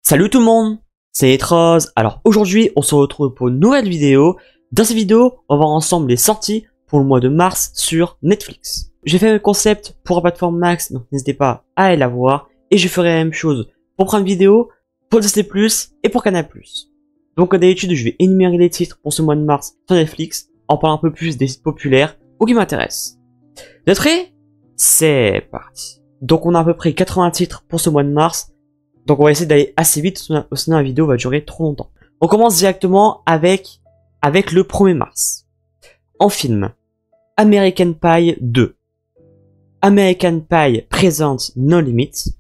Salut tout le monde, c'est Etrose. Alors aujourd'hui, on se retrouve pour une nouvelle vidéo. Dans cette vidéo, on va voir ensemble les sorties pour le mois de mars sur Netflix. J'ai fait un concept pour la plateforme Max, donc n'hésitez pas à aller la voir. Et je ferai la même chose pour Prime Video, pour Disney+, et pour Canal+. Donc comme d'habitude, je vais énumérer les titres pour ce mois de mars sur Netflix, en parlant un peu plus des sites populaires ou qui m'intéressent. Vous êtes prêts? C'est parti. Donc on a à peu près 80 titres pour ce mois de mars. Donc on va essayer d'aller assez vite, sinon la vidéo va durer trop longtemps. On commence directement avec le 1er mars. En film, American Pie 2. American Pie Presents No Limits.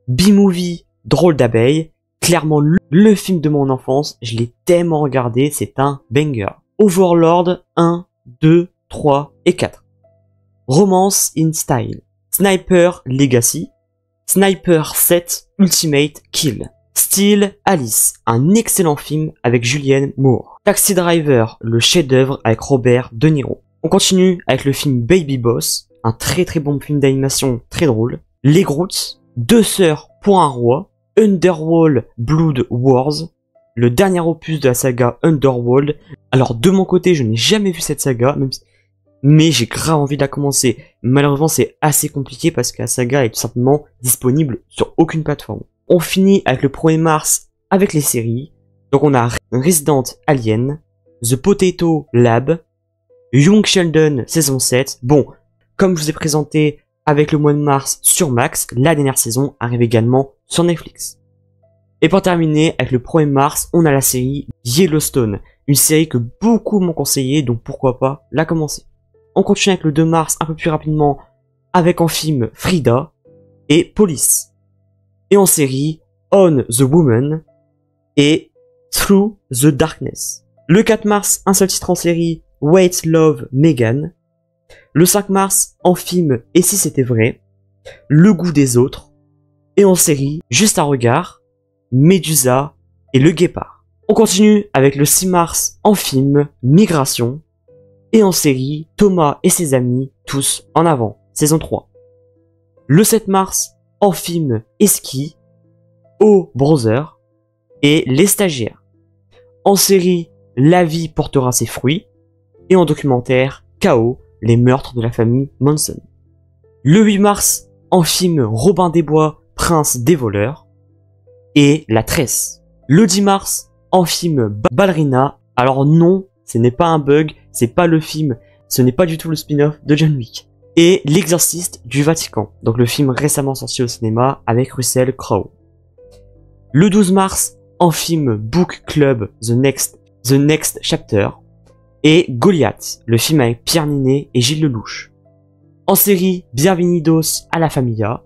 B-Movie Drôle d'abeille. Clairement le film de mon enfance, je l'ai tellement regardé, c'est un banger. Overlord 1, 2, 3 et 4. Romance in Style. Sniper Legacy. Sniper 7 Ultimate Kill. Steel Alice, un excellent film avec Julianne Moore. Taxi Driver, le chef-d'œuvre avec Robert De Niro. On continue avec le film Baby Boss, un très bon film d'animation très drôle. Les Groots, Deux sœurs pour un roi. Underworld Blood Wars, le dernier opus de la saga Underworld. Alors de mon côté, je n'ai jamais vu cette saga, mais j'ai grave envie de la commencer. Malheureusement, c'est assez compliqué parce que la saga est tout simplement disponible sur aucune plateforme. On finit avec le 1er mars avec les séries. Donc on a Resident Alien, The Potato Lab, Young Sheldon saison 7. Bon, comme je vous ai présenté avec le mois de mars sur Max, la dernière saison arrive également sur Netflix. Et pour terminer, avec le 1er mars, on a la série Yellowstone, une série que beaucoup m'ont conseillé, donc pourquoi pas la commencer. On continue avec le 2 mars un peu plus rapidement avec en film Frida et Police. Et en série On the Woman et Through the Darkness. Le 4 mars, un seul titre en série, Wait Love Megan. Le 5 mars, en film Et si c'était vrai, Le goût des autres. Et en série, Juste un regard, Médusa et Le guépard. On continue avec le 6 mars, en film, Migration. Et en série, Thomas et ses amis, tous en avant, saison 3. Le 7 mars, en film Eski, Oh Brother et Les Stagiaires. En série, La vie portera ses fruits. Et en documentaire, Chaos, les meurtres de la famille Manson. Le 8 mars, en film Robin des Bois, Prince des voleurs. Et La Tresse. Le 10 mars, en film Ballerina. Alors non, ce n'est pas un bug, c'est pas le film, ce n'est pas du tout le spin-off de John Wick. Et L'Exorciste du Vatican, donc le film récemment sorti au cinéma avec Russell Crowe. Le 12 mars, en film Book Club The Next Chapter. Et Goliath, le film avec Pierre Ninet et Gilles Lelouch. En série, Bienvenidos à la Familia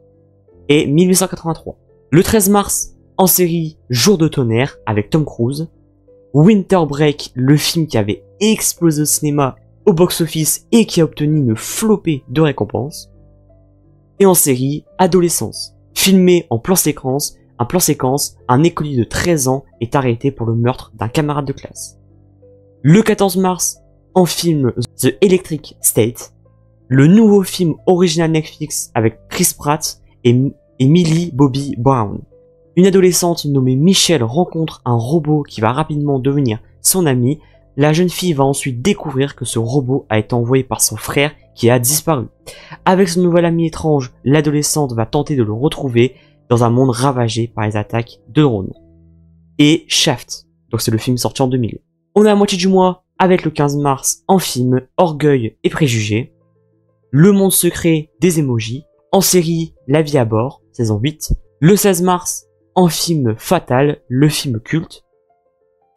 et 1883. Le 13 mars, en série, Jour de tonnerre avec Tom Cruise. Winter Break, le film qui avait explosé au cinéma, au box-office et qui a obtenu une flopée de récompenses. Et en série, Adolescence, filmé en plan séquence, un écolier de 13 ans est arrêté pour le meurtre d'un camarade de classe. Le 14 mars, en film The Electric State, le nouveau film original Netflix avec Chris Pratt et Millie Bobby Brown. Une adolescente nommée Michelle rencontre un robot qui va rapidement devenir son ami. La jeune fille va ensuite découvrir que ce robot a été envoyé par son frère qui a disparu. Avec son nouvel ami étrange, l'adolescente va tenter de le retrouver dans un monde ravagé par les attaques de drones. Et Shaft, donc c'est le film sorti en 2000. On est à moitié du mois avec le 15 mars en film Orgueil et préjugés. Le monde secret des emojis. En série La vie à bord, saison 8. Le 16 mars, en film Fatal, le film culte.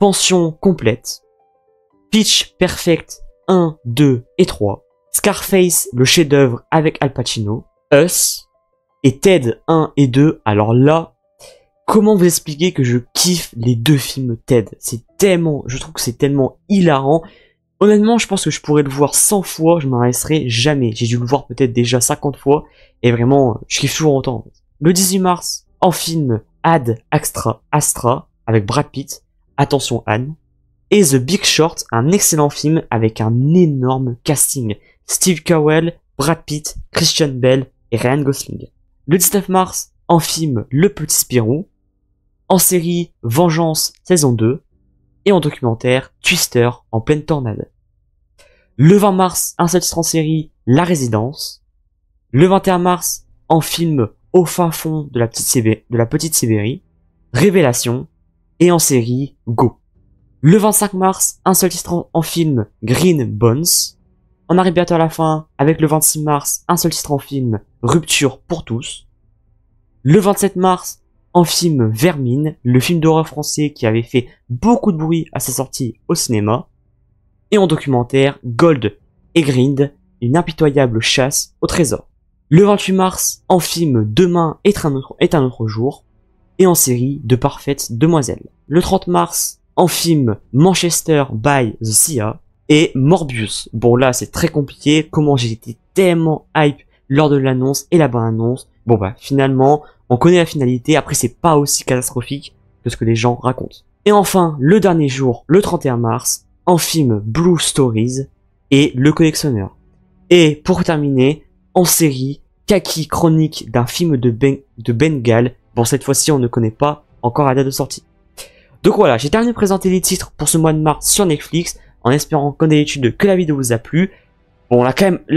Pension complète. Pitch Perfect 1, 2 et 3. Scarface, le chef-d'œuvre avec Al Pacino. Us. Et Ted 1 et 2. Alors là, comment vous expliquer que je kiffe les deux films Ted? Je trouve que c'est tellement hilarant. Honnêtement, je pense que je pourrais le voir 100 fois, je m'en lasserai jamais. J'ai dû le voir peut-être déjà 50 fois, et vraiment, je kiffe toujours autant. Le 18 mars, en film Ad Astra, avec Brad Pitt, attention Anne, et The Big Short, un excellent film avec un énorme casting. Steve Carell, Brad Pitt, Christian Bale et Ryan Gosling. Le 19 mars, en film Le Petit Spirou. En série, Vengeance saison 2. Et en documentaire, Twister en pleine tornade. Le 20 mars, un seul titre en série, La Résidence. Le 21 mars, en film Au fin fond de la petite Sibérie, Révélation. Et en série, Go. Le 25 mars, un seul titre en film, Green Bones. On arrive bientôt à la fin, avec le 26 mars, un seul titre en film, Rupture pour tous. Le 27 mars, en film Vermine, le film d'horreur français qui avait fait beaucoup de bruit à sa sortie au cinéma. Et en documentaire, Gold et Grind, une impitoyable chasse au trésor. Le 28 mars, en film Demain est un autre jour. Et en série, De parfaites demoiselles. Le 30 mars, en film Manchester by the Sea. Et Morbius. Bon là, c'est très compliqué. Comment j'ai été tellement hype lors de l'annonce et la bande-annonce. Bon bah, finalement, on connaît la finalité. Après, c'est pas aussi catastrophique que ce que les gens racontent. Et enfin, le dernier jour, le 31 mars, en film Blue Stories et Le Collectionneur. Et pour terminer, en série, Kaki Chronique d'un film de Bengale. Bon, cette fois-ci, on ne connaît pas encore la date de sortie. Donc voilà, j'ai terminé de présenter les titres pour ce mois de mars sur Netflix, en espérant, comme d'habitude, que la vidéo vous a plu. Bon, là,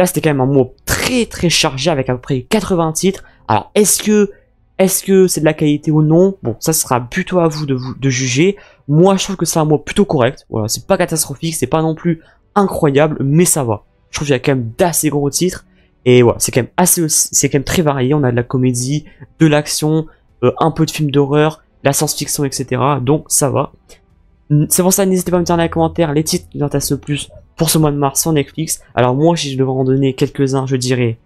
c'était quand même un mois très chargé avec à peu près 80 titres. Alors, est-ce que c'est de la qualité ou non? Bon, ça sera plutôt à vous de juger. Moi, je trouve que c'est un mois plutôt correct. Voilà, c'est pas catastrophique, c'est pas non plus incroyable, mais ça va. Je trouve qu'il y a quand même d'assez gros titres. Et voilà, c'est quand même très varié. On a de la comédie, de l'action, un peu de films d'horreur, la science-fiction, etc. Donc ça va. C'est pour ça, n'hésitez pas à me dire dans les commentaires les titres qui vous intéressent le plus pour ce mois de mars sur Netflix. Alors moi, si je devais en donner quelques-uns, je dirais...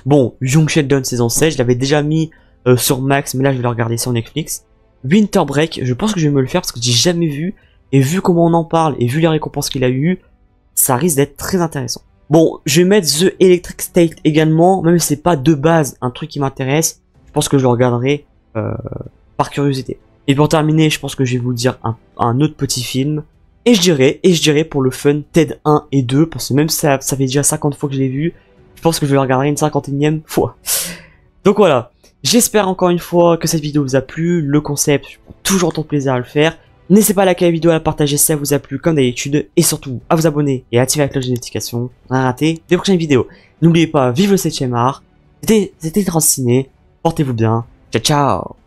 Bon, Young Sheldon saison 16, je l'avais déjà mis sur Max, mais là je vais le regarder sur Netflix. Winter Break, je pense que je vais me le faire parce que j'ai jamais vu. Et vu comment on en parle, et vu les récompenses qu'il a eu, ça risque d'être très intéressant. Bon, je vais mettre The Electric State également, même si c'est pas de base un truc qui m'intéresse. Je pense que je le regarderai par curiosité. Et pour terminer, je pense que je vais vous dire un autre petit film. Et je dirais pour le fun Ted 1 et 2, parce que même ça fait déjà 50 fois que je l'ai vu, je pense que je vais le regarder une 51e fois. Donc voilà, j'espère encore une fois que cette vidéo vous a plu, le concept, je prends toujours autant de plaisir à le faire. N'hésitez pas à liker la vidéo, à la partager si ça vous a plu comme d'habitude, et surtout à vous abonner et à activer la cloche de notification pour ne rien rater des prochaines vidéos. N'oubliez pas, vive le 7ème art, c'était Transciné, portez-vous bien, ciao ciao.